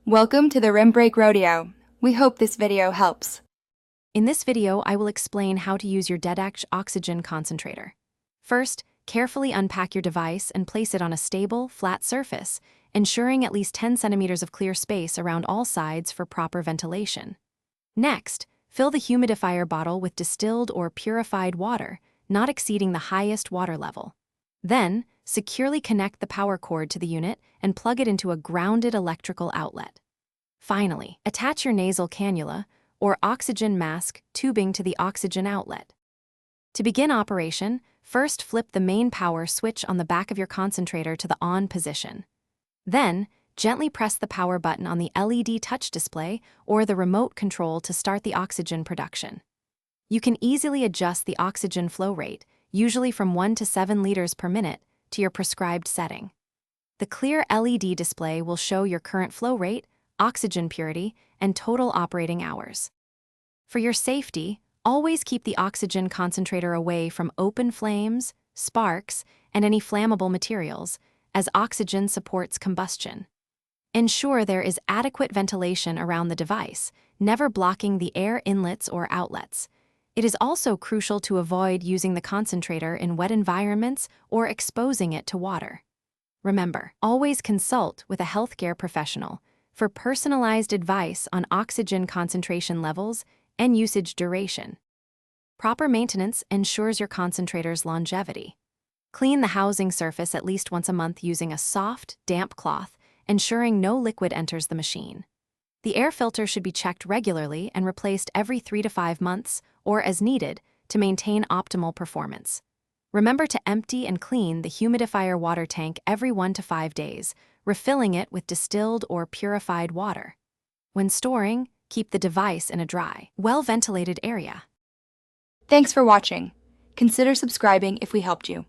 Welcome to the Rim Break Rodeo. We hope this video helps. In this video, I will explain how to use your dead oxygen concentrator. First, carefully unpack your device and place it on a stable, flat surface, ensuring at least 10 centimeters of clear space around all sides for proper ventilation. Next, fill the humidifier bottle with distilled or purified water, not exceeding the highest water level. Then, securely connect the power cord to the unit and plug it into a grounded electrical outlet. Finally, attach your nasal cannula or oxygen mask tubing to the oxygen outlet. To begin operation, first flip the main power switch on the back of your concentrator to the on position. Then, gently press the power button on the LED touch display or the remote control to start the oxygen production. You can easily adjust the oxygen flow rate, usually from 1 to 7 liters per minute, to your prescribed setting. The clear LED display will show your current flow rate, oxygen purity, and total operating hours. For your safety, always keep the oxygen concentrator away from open flames, sparks, and any flammable materials, as oxygen supports combustion. Ensure there is adequate ventilation around the device, never blocking the air inlets or outlets. It is also crucial to avoid using the concentrator in wet environments or exposing it to water. Remember, always consult with a healthcare professional for personalized advice on oxygen concentration levels and usage duration. Proper maintenance ensures your concentrator's longevity. Clean the housing surface at least once a month using a soft, damp cloth, ensuring no liquid enters the machine. The air filter should be checked regularly and replaced every 3 to 5 months or as needed to maintain optimal performance. Remember to empty and clean the humidifier water tank every 1 to 5 days, refilling it with distilled or purified water. When storing, keep the device in a dry, well-ventilated area. Thanks for watching. Consider subscribing if we helped you.